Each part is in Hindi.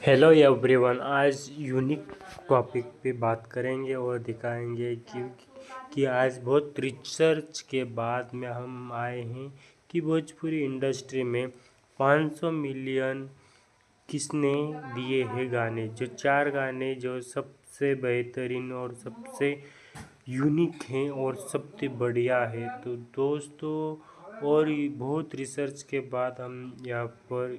हेलो एवरीवन, आज यूनिक टॉपिक पे बात करेंगे और दिखाएंगे कि आज बहुत रिसर्च के बाद में हम आए हैं कि भोजपुरी इंडस्ट्री में 500 मिलियन किसने दिए हैं गाने। जो 4 गाने जो सबसे बेहतरीन और सबसे यूनिक हैं और सबसे बढ़िया है। तो दोस्तों, और बहुत रिसर्च के बाद हम यहाँ पर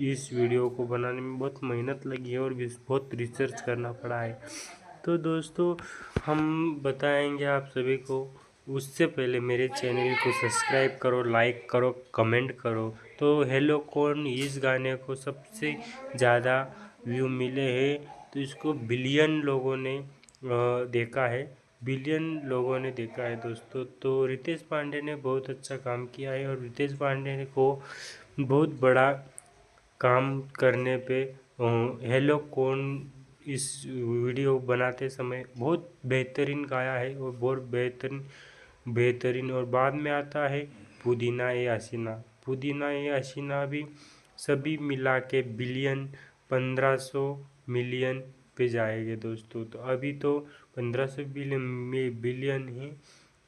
इस वीडियो को बनाने में बहुत मेहनत लगी है और भी बहुत रिसर्च करना पड़ा है। तो दोस्तों, हम बताएंगे आप सभी को। उससे पहले मेरे चैनल को सब्सक्राइब करो, लाइक करो, कमेंट करो। तो हेलो कौन इस गाने को सबसे ज़्यादा व्यू मिले हैं, तो इसको बिलियन लोगों ने देखा है। बिलियन लोगों ने देखा है दोस्तों। तो रितेश पांडे ने बहुत अच्छा काम किया है और रितेश पांडे को बहुत बड़ा काम करने पे हेलो कौन इस वीडियो बनाते समय बहुत बेहतरीन गाया है और बहुत बेहतरीन। और बाद में आता है पुदीना ए हसीना। पुदीना ए हसीना भी सभी मिला के बिलियन 1500 मिलियन पे जाएंगे दोस्तों। तो अभी तो 1500 बिलियन में बिलियन है,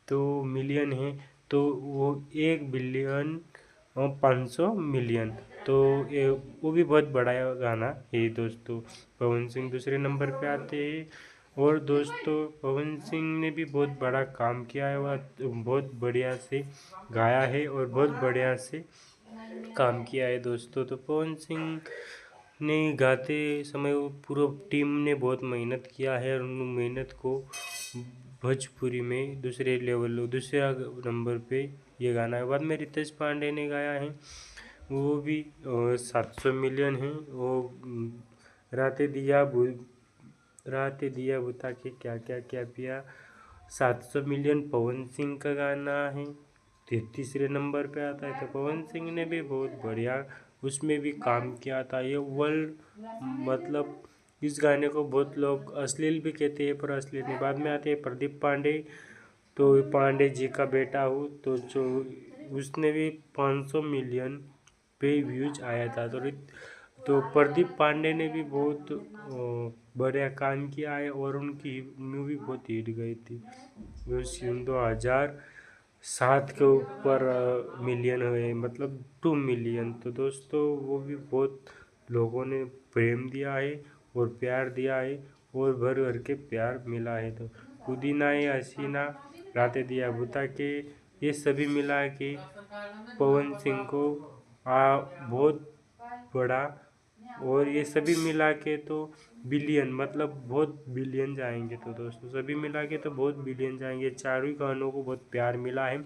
तो मिलियन है, तो वो 1 बिलियन और 500 मिलियन, तो ये वो भी बहुत बड़ा गाना है दोस्तों। पवन सिंह दूसरे नंबर पे आते हैं। और दोस्तों, पवन सिंह ने भी बहुत बड़ा काम किया है, वह बहुत बढ़िया से गाया है और बहुत बढ़िया से काम किया है दोस्तों। तो पवन सिंह ने गाते समय वो पूरा टीम ने बहुत मेहनत किया है और उन मेहनत को भोजपुरी में दूसरा नंबर पे ये गाना है। बाद में रितेश पांडे ने गाया है, वो भी 700 मिलियन है। वो रातें दिया बुता के क्या क्या क्या पिया, 700 मिलियन पवन सिंह का गाना है। तीसरे नंबर पे आता है। तो पवन सिंह ने भी बहुत बढ़िया उसमें भी काम किया था। ये वर्ल्ड मतलब इस गाने को बहुत लोग अश्लील भी कहते हैं, पर अश्लील नहीं। बाद में आते हैं प्रदीप पांडे। तो पांडे जी का बेटा हूँ, तो जो उसने भी 500 मिलियन पे व्यूज आया था। तो प्रदीप पांडे ने भी बहुत बढ़िया काम किया है और उनकी मूवी बहुत हिट गई थी। वो 2007 के ऊपर मिलियन हुए, मतलब 2 मिलियन। तो दोस्तों, वो भी बहुत लोगों ने प्रेम दिया है और प्यार दिया है और भर भर के प्यार मिला है। तो पुदीना ये हसीना, रातें दिया बुता के, ये सभी मिला के पवन सिंह को बहुत बड़ा, और ये सभी मिला के तो बिलियन, मतलब बहुत बिलियन जाएंगे। तो दोस्तों, सभी मिला के तो बहुत बिलियन जाएंगे। चारों ही गानों को बहुत प्यार मिला है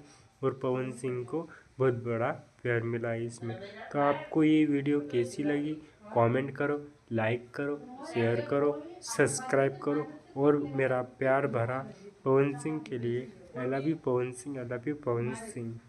और पवन सिंह को बहुत बड़ा प्यार मिला है इसमें। तो आपको ये वीडियो कैसी लगी, कमेंट करो, लाइक करो, शेयर करो, सब्सक्राइब करो और मेरा प्यार भरा पवन सिंह के लिए। I love you Pawan Singh, I love you Pawan Singh.